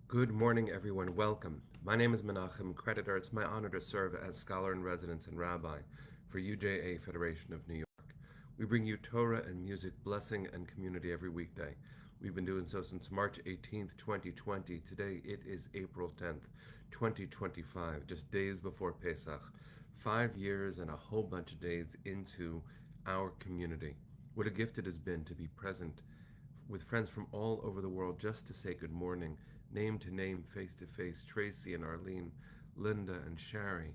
Good morning, everyone. Welcome. My name is Menachem Creditor. It's my honor to serve as scholar in residence and rabbi for UJA Federation of New York. We bring you Torah and music, blessing, and community every weekday. We've been doing so since March 18th, 2020. Today it is April 10th, 2025, just days before Pesach. 5 years and a whole bunch of days into our community. What a gift it has been to be present with friends from all over the world just to say good morning, name to name, face to face. Tracy and Arlene, Linda and Shari.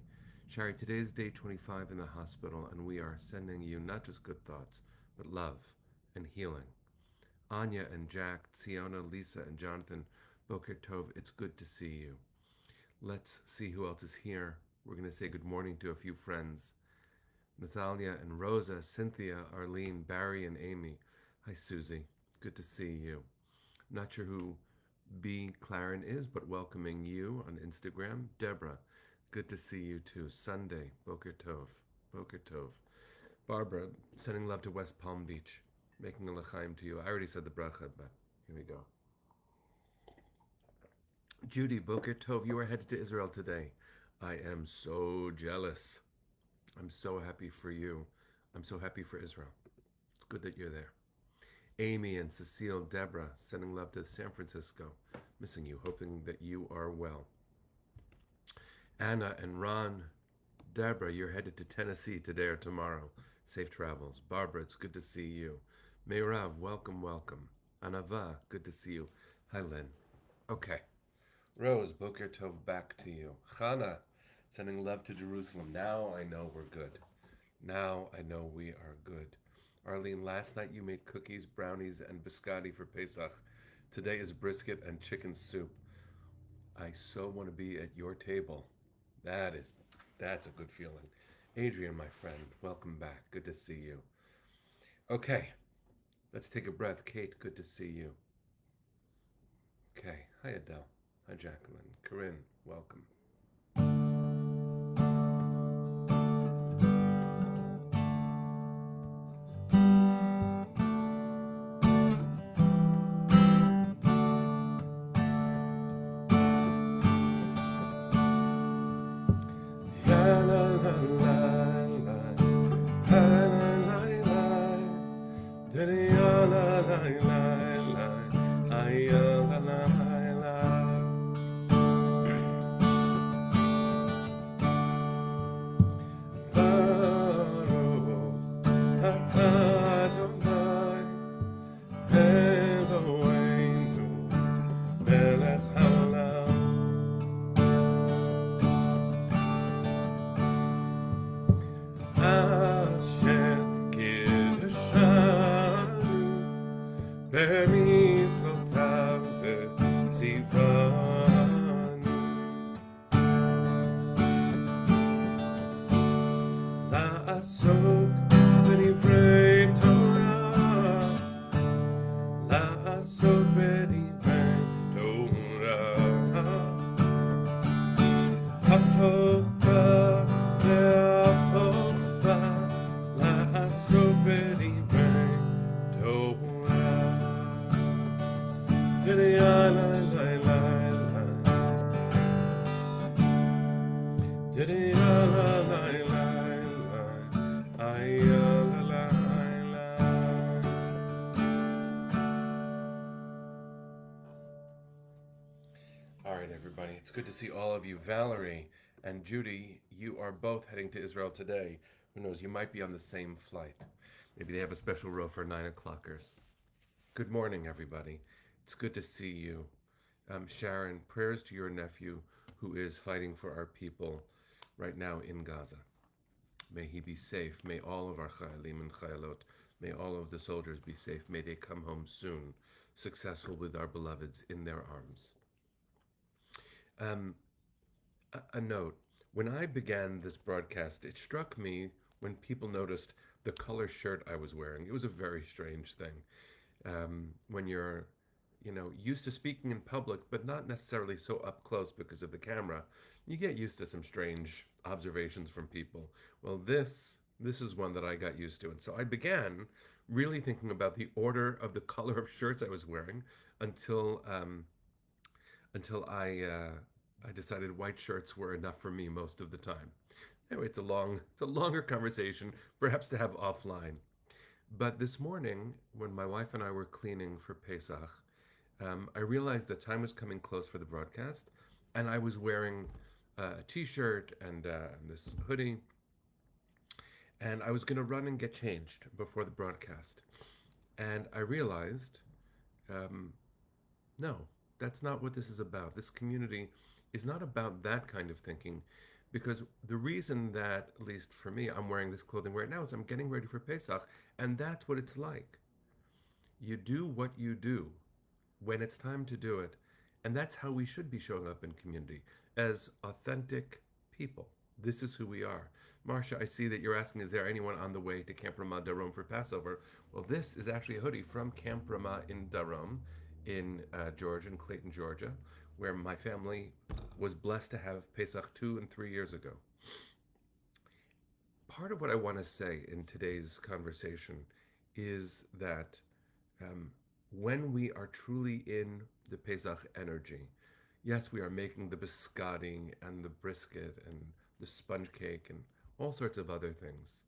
Shari, today's day 25 in the hospital, and we are sending you not just good thoughts, but love and healing. Anya and Jack, Tsiona, Lisa and Jonathan, Boker Tov, it's good to see you. Let's see who else is here. We're going to say good morning to a few friends. Natalia and Rosa, Cynthia, Arlene, Barry and Amy. Hi, Susie. Good to see you. Not sure who B. Claren is, but welcoming you on Instagram. Deborah, good to see you too. Sunday, Boker Tov. Boker Tov. Barbara, sending love to West Palm Beach. Making a l'chaim to you. I already said the bracha, but here we go. Judy, Boker Tov, you are headed to Israel today. I am so jealous. I'm so happy for you. I'm so happy for Israel. It's good that you're there. Amy and Cecile, Deborah, sending love to San Francisco. Missing you, hoping that you are well. Anna and Ron, Deborah, you're headed to Tennessee today or tomorrow. Safe travels. Barbara, it's good to see you. Meirav, welcome, welcome. Anava, good to see you. Hi, Lynn. Okay. Rose, Boker Tov, back to you. Chana, sending love to Jerusalem. Now I know we're good. Now I know we are good. Arlene, last night you made cookies, brownies, and biscotti for Pesach. Today is brisket and chicken soup. I so want to be at your table. That's a good feeling. Adrian, my friend, welcome back. Good to see you. Okay, let's take a breath. Kate, good to see you. Okay, hi Adele. Hi Jacqueline. Corinne, welcome. All right, everybody. It's good to see all of you. Valerie and Judy, you are both heading to Israel today. Who knows? You might be on the same flight. Maybe they have a special row for 9 o'clockers. Good morning, everybody. It's good to see you. Sharon, prayers to your nephew who is fighting for our people right now in Gaza. May he be safe. May all of our chayalim and chayalot, may all of the soldiers be safe. May they come home soon, successful with our beloveds in their arms. A note. When I began this broadcast, it struck me when people noticed the color shirt I was wearing. It was a very strange thing. When you're, used to speaking in public, but not necessarily so up close because of the camera, you get used to some strange observations from people. Well, this is one that I got used to. And so I began really thinking about the order of the color of shirts I was wearing until until I decided white shirts were enough for me most of the time. Anyway, it's a longer conversation, perhaps to have offline. But this morning, when my wife and I were cleaning for Pesach, I realized the time was coming close for the broadcast, and I was wearing a t-shirt and this hoodie, and I was going to run and get changed before the broadcast. And I realized, um, no, that's not what this is about. This community is not about that kind of thinking, because the reason that, at least for me, I'm wearing this clothing right now is I'm getting ready for Pesach, and that's what it's like. You do what you do when it's time to do it, and that's how we should be showing up in community as authentic people. This is who we are. Marcia, I see that you're asking, is there anyone on the way to Camp Ramah Darom for Passover? Well, this is actually a hoodie from Camp Ramah in Darom, in Georgia, in Clayton, Georgia, where my family was blessed to have Pesach 2 and 3 years ago. Part of what I want to say in today's conversation is that um, when we are truly in the Pesach energy, yes, we are making the biscotti and the brisket and the sponge cake and all sorts of other things.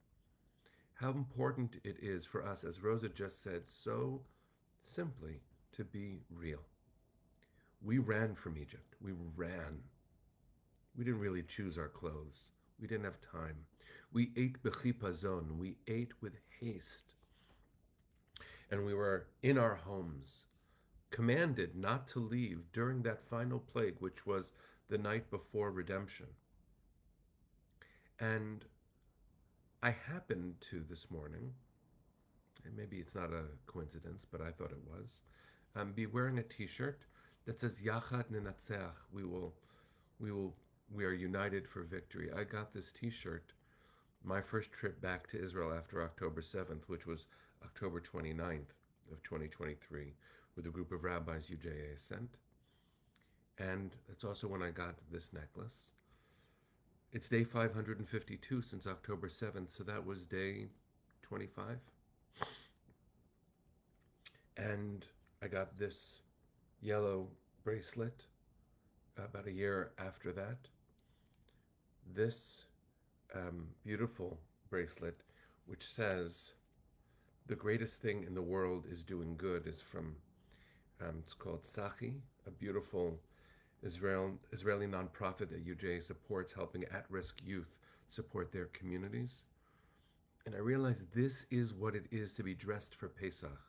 How important it is for us, as Rosa just said so simply, to be real. We ran from Egypt. We ran. We didn't really choose our clothes. We didn't have time. We ate bechipazon. We ate with haste. And we were in our homes, commanded not to leave during that final plague, which was the night before redemption. And I happened to this morning, and maybe it's not a coincidence, but I thought it was, be wearing a T-shirt that says "Yachad Nenatzeach." We are united for victory. I got this T-shirt my first trip back to Israel after October 7th, which was October 29th of 2023, with a group of rabbis UJA sent. And that's also when I got this necklace. It's day 552 since October 7th, so that was day 25. And I got this yellow bracelet about a year after that. This beautiful bracelet, which says, "The greatest thing in the world is doing good," is from, it's called Sachi, a beautiful Israeli nonprofit that UJ supports, helping at-risk youth support their communities. And I realized this is what it is to be dressed for Pesach.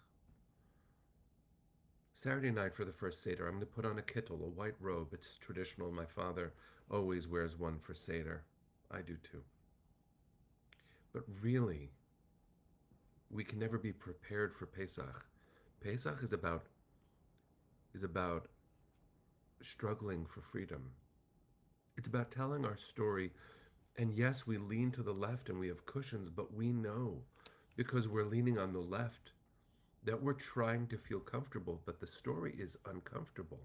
Saturday night for the first Seder, I'm going to put on a kittel, a white robe. It's traditional. My father always wears one for Seder. I do too. But really, we can never be prepared for Pesach. Pesach is about struggling for freedom. It's about telling our story. And yes, we lean to the left and we have cushions, but we know, because we're leaning on the left, that we're trying to feel comfortable, but the story is uncomfortable.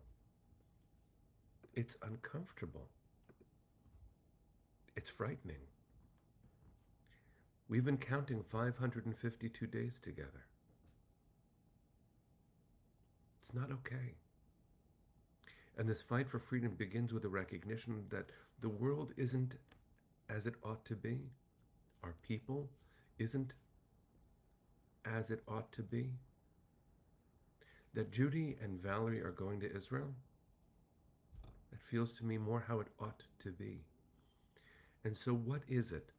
It's uncomfortable. It's frightening. We've been counting 552 days together. It's not okay. And this fight for freedom begins with a recognition that the world isn't as it ought to be. Our people isn't as it ought to be. That Judy and Valerie are going to Israel, it feels to me more how it ought to be. And so what is it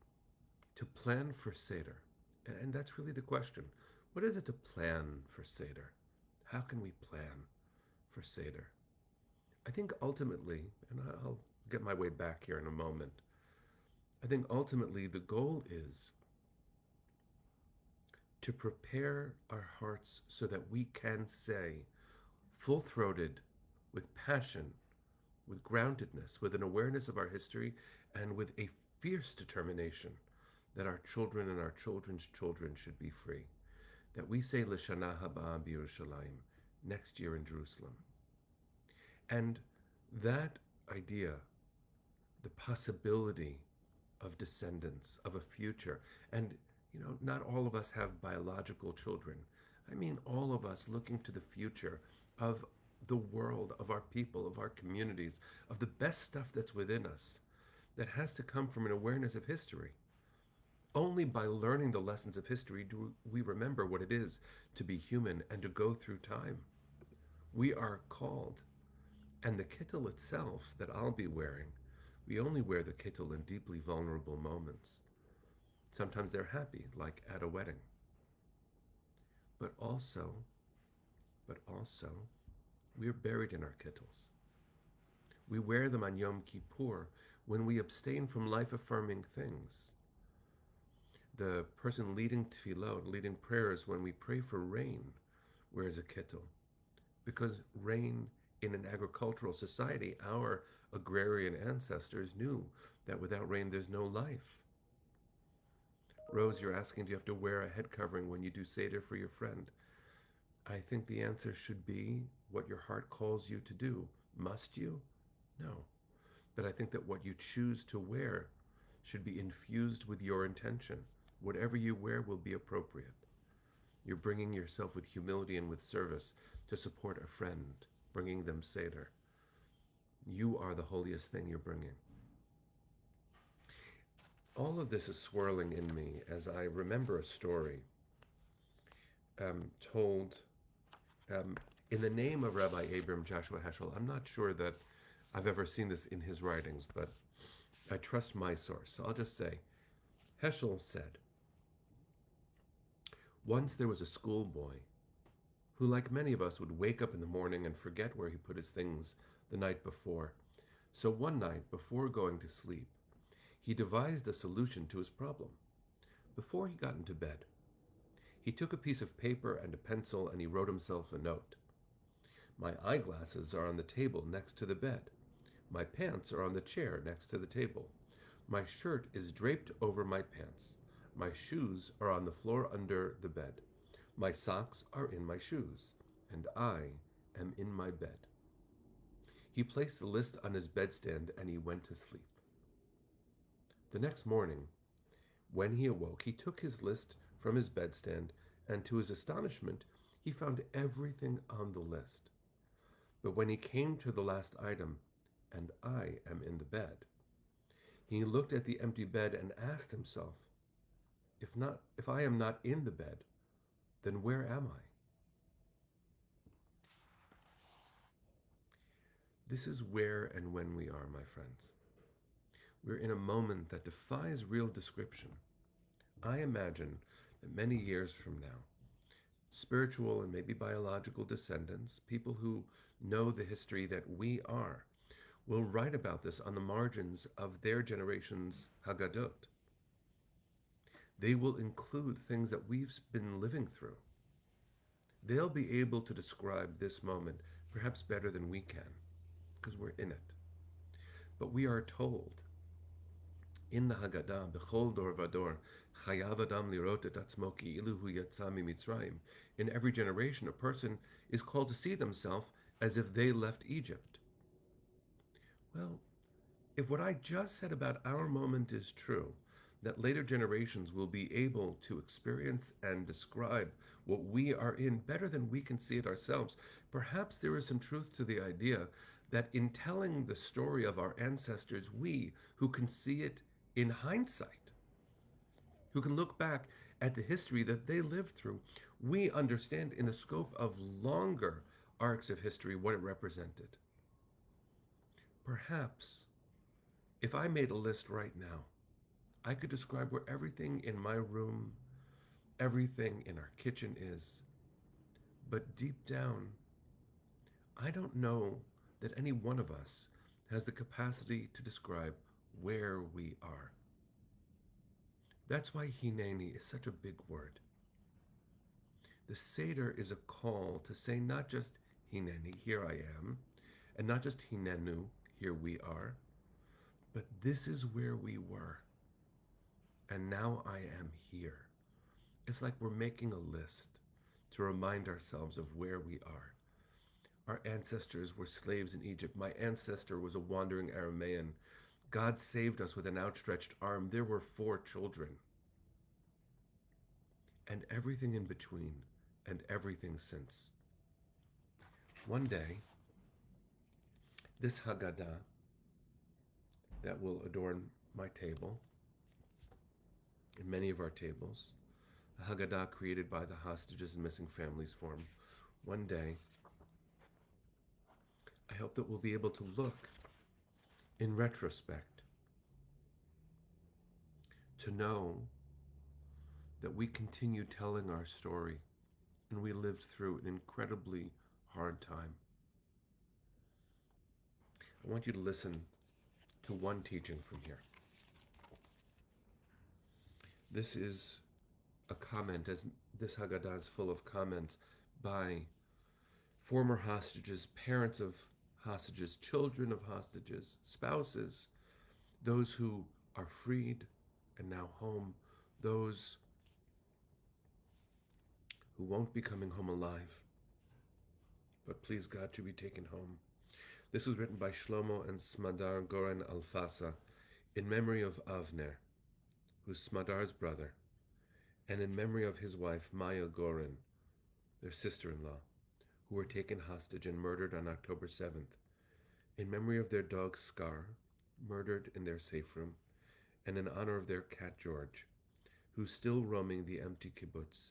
to plan for Seder? And that's really the question. What is it to plan for Seder? How can we plan for Seder? I think ultimately, and I'll get my way back here in a moment, I think ultimately the goal is to prepare our hearts so that we can say, full-throated, with passion, with groundedness, with an awareness of our history, and with a fierce determination that our children and our children's children should be free. That we say, L'shana haba b'Yerushalayim, next year in Jerusalem. And that idea, the possibility of descendants, of a future, and not all of us have biological children. I mean all of us looking to the future of the world, of our people, of our communities, of the best stuff that's within us, that has to come from an awareness of history. Only by learning the lessons of history do we remember what it is to be human and to go through time. We are called, and the kittel itself that I'll be wearing, we only wear the kittel in deeply vulnerable moments. Sometimes they're happy, like at a wedding. But also, but also, we are buried in our kittels. We wear them on Yom Kippur when we abstain from life-affirming things. The person leading tefillot, leading prayers when we pray for rain, wears a kittel. Because rain in an agricultural society, our agrarian ancestors knew that without rain there's no life. Rose, you're asking, do you have to wear a head covering when you do Seder for your friend? I think the answer should be what your heart calls you to do. Must you? No. But I think that what you choose to wear should be infused with your intention. Whatever you wear will be appropriate. You're bringing yourself with humility and with service to support a friend, bringing them Seder. You are the holiest thing you're bringing. All of this is swirling in me as I remember a story told in the name of Rabbi Abram Joshua Heschel. I'm not sure that I've ever seen this in his writings, but I trust my source. So I'll just say, Heschel said, once there was a schoolboy who, like many of us, would wake up in the morning and forget where he put his things the night before. So one night, before going to sleep, he devised a solution to his problem. Before he got into bed, he took a piece of paper and a pencil and he wrote himself a note. My eyeglasses are on the table next to the bed. My pants are on the chair next to the table. My shirt is draped over my pants. My shoes are on the floor under the bed. My socks are in my shoes, and I am in my bed. He placed the list on his bedstand and he went to sleep. The next morning, when he awoke, he took his list from his bedstand, and to his astonishment, he found everything on the list. But when he came to the last item, and I am in the bed, he looked at the empty bed and asked himself, if I am not in the bed, then where am I? This is where and when we are, my friends. We're in a moment that defies real description. I imagine that many years from now, spiritual and maybe biological descendants, people who know the history that we are, will write about this on the margins of their generation's Haggadot. They will include things that we've been living through. They'll be able to describe this moment perhaps better than we can, because we're in it. But we are told in the Haggadah, Bechol dor vador, chayav adam lirot et atzmo ki'ilu hu yatsa miMitzrayim. In every generation, a person is called to see themselves as if they left Egypt. Well, if what I just said about our moment is true, that later generations will be able to experience and describe what we are in better than we can see it ourselves, perhaps there is some truth to the idea that in telling the story of our ancestors, we, who can see it in hindsight, who can look back at the history that they lived through, we understand in the scope of longer arcs of history what it represented. Perhaps, if I made a list right now, I could describe where everything in my room, everything in our kitchen is. But deep down, I don't know that any one of us has the capacity to describe where we are. That's why Hineni is such a big word. The Seder is a call to say not just Hineni, here I am, and not just Hinenu, here we are, but this is where we were. And now I am here. It's like we're making a list to remind ourselves of where we are. Our ancestors were slaves in Egypt. My ancestor was a wandering Aramaean. God saved us with an outstretched arm. There were 4 children. And everything in between, and everything since. One day, This Haggadah that will adorn my table and many of our tables, a Haggadah created by the Hostages and Missing Families Forum. One day, I hope that we'll be able to look in retrospect to know that we continue telling our story and we lived through an incredibly hard time. I want you to listen to one teaching from here. This is a comment, as this Haggadah is full of comments by former hostages, parents of hostages, children of hostages, spouses, those who are freed and now home, those who won't be coming home alive, but please God to be taken home. This was written by Shlomo and Smadar Goren Alfasa in memory of Avner, who's Smadar's brother, and in memory of his wife Maya Goren, their sister-in-law, who were taken hostage and murdered on October 7th, in memory of their dog Scar, murdered in their safe room, and in honor of their cat George, who's still roaming the empty kibbutz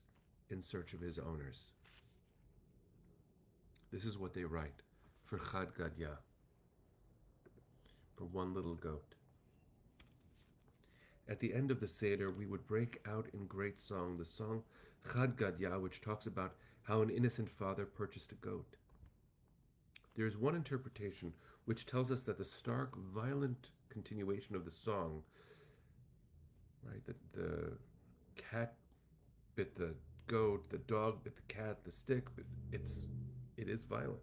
in search of his owners. This is what they write for Chad Gadya, for one little goat. At the end of the Seder, we would break out in great song, the song Chad Gadya, which talks about how an innocent father purchased a goat. There is one interpretation which tells us that the stark, violent continuation of the song, right, that the cat bit the goat, the dog bit the cat, the stick, but it is violent.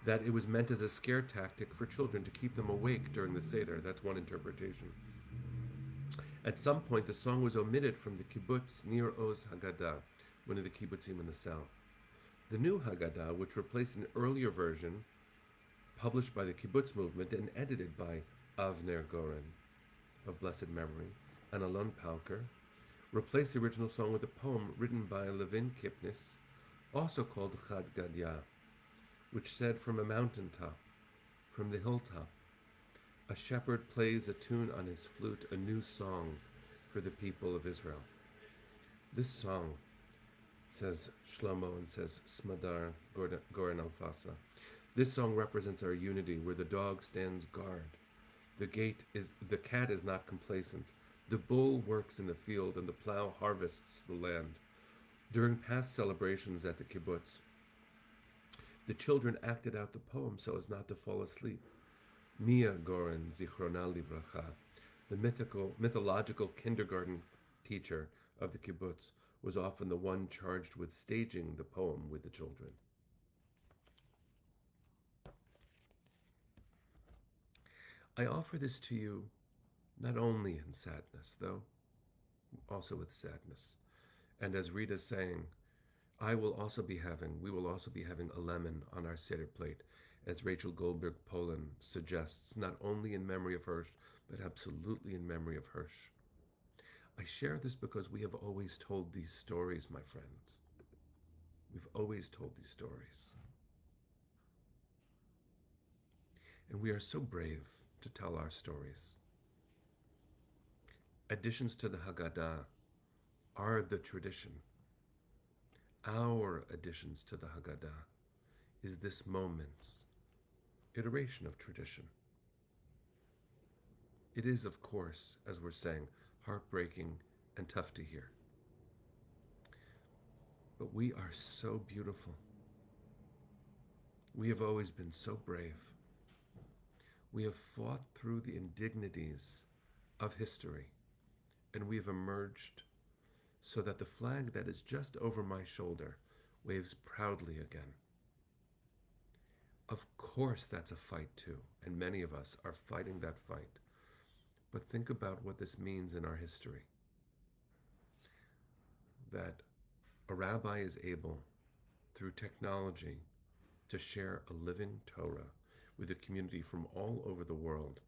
That it was meant as a scare tactic for children to keep them awake during the Seder. That's one interpretation. At some point, the song was omitted from the kibbutz Nir Oz Haggadah, one of the kibbutzim in the south. The new Haggadah, which replaced an earlier version, published by the kibbutz movement and edited by Avner Goren, of blessed memory, and Alon Palker, replaced the original song with a poem written by Levin Kipnis, also called Chad Gadya, which said, from a mountaintop, from the hilltop, a shepherd plays a tune on his flute, a new song for the people of Israel. This song, says Shlomo and says Smadar Goren Alfasa, this song represents our unity, where the dog stands guard. The cat is not complacent. The bull works in the field and the plow harvests the land. During past celebrations at the kibbutz, the children acted out the poem so as not to fall asleep. Mia Goren, Zichrona Livracha, the mythological kindergarten teacher of the kibbutz, was often the one charged with staging the poem with the children. I offer this to you not only in sadness, though, also with sadness. And as Rita's saying, we will also be having a lemon on our Seder plate, as Rachel Goldberg Poland suggests, not only in memory of Hirsch, but absolutely in memory of Hirsch. I share this because we have always told these stories, my friends. We've always told these stories. And we are so brave to tell our stories. Additions to the Haggadah are the tradition. Our additions to the Haggadah is this moment's iteration of tradition. It is, of course, as we're saying, heartbreaking and tough to hear. But we are so beautiful. We have always been so brave. We have fought through the indignities of history, and we have emerged so that the flag that is just over my shoulder waves proudly again. Of course, that's a fight too, and many of us are fighting that fight. But think about what this means in our history. That a rabbi is able, through technology, to share a living Torah with a community from all over the world,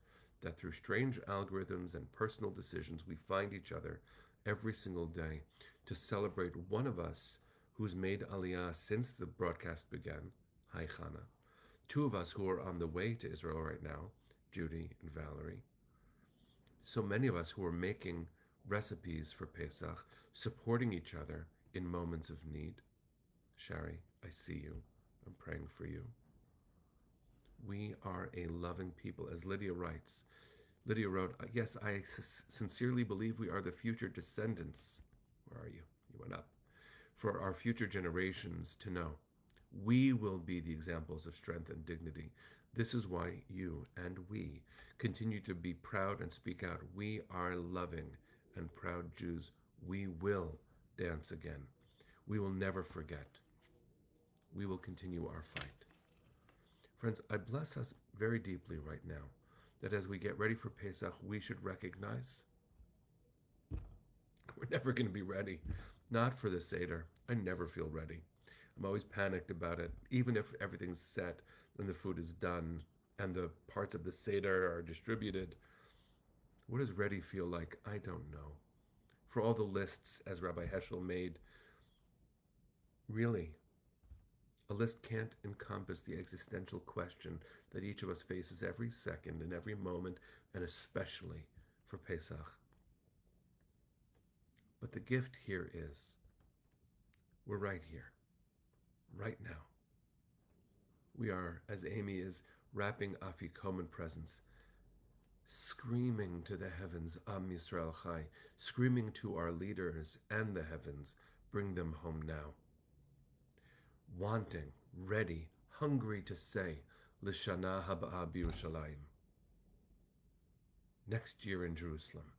that through strange algorithms and personal decisions we find each other every single day to celebrate one of us who's made Aliyah since the broadcast began, Hi Chana, Two of us who are on the way to Israel right now, Judy and Valerie. So many of us who are making recipes for Pesach, supporting each other in moments of need. Shari, I see you. I'm praying for you. We are a loving people, as Lydia writes. Lydia wrote, yes, I sincerely believe we are the future descendants. Where are you? You went up. For our future generations to know. We will be the examples of strength and dignity. This is why you and we continue to be proud and speak out. We are loving and proud Jews. We will dance again. We will never forget. We will continue our fight. Friends, I bless us very deeply right now that as we get ready for Pesach, we should recognize we're never going to be ready. Not for the Seder. I never feel ready. I'm always panicked about it, even if everything's set and the food is done and the parts of the Seder are distributed. What does ready feel like? I don't know. For all the lists, as Rabbi Heschel made, really, a list can't encompass the existential question that each of us faces every second and every moment, and especially for Pesach. But the gift here is we're right here, right now. We are, as Amy is wrapping Afikoman presents, screaming to the heavens, Am Yisrael Chai, screaming to our leaders and the heavens, bring them home now. Wanting, ready, hungry to say, L'shana haba b'Yerushalayim. Next year in Jerusalem.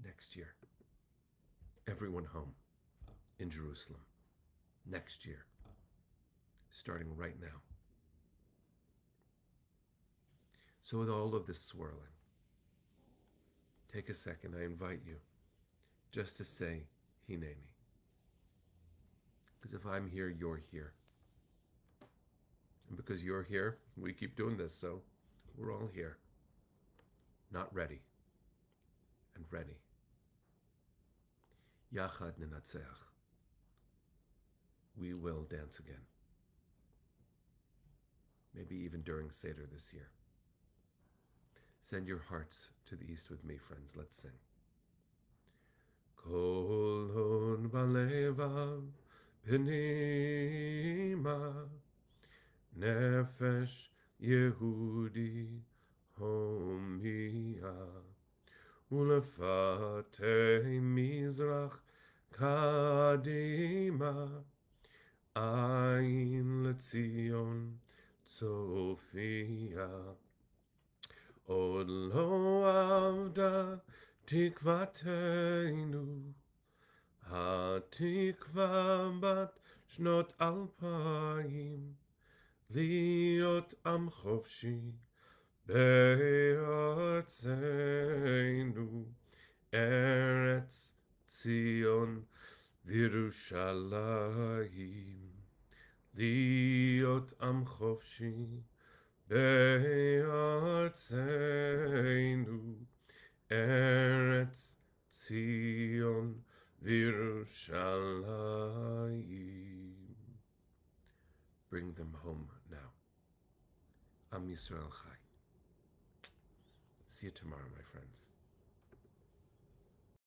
Next year. Everyone home in Jerusalem. Next year. Starting right now. So with all of this swirling, take a second, I invite you just to say, Hineni. Because if I'm here, you're here. And because you're here, we keep doing this, so we're all here. Not ready. And ready. Yachad Ninatzeach. We will dance again. Maybe even during Seder this year. Send your hearts to the east with me, friends. Let's sing. Kol hon balevav Penima Nefesh Yehudi Homia Ulefate Mizrach Kadima Ain Letzion Sophia Od lo avda tikvateinu Hatikva bat shnot alpayim Liot am chofshi be'artzeinu Eretz Tzion v'Yerushalayim Liot am chofshi be'artzeinu Eretz Tzion v'Yerushalayim. Bring them home now. Am Yisrael Chai. See you tomorrow, my friends.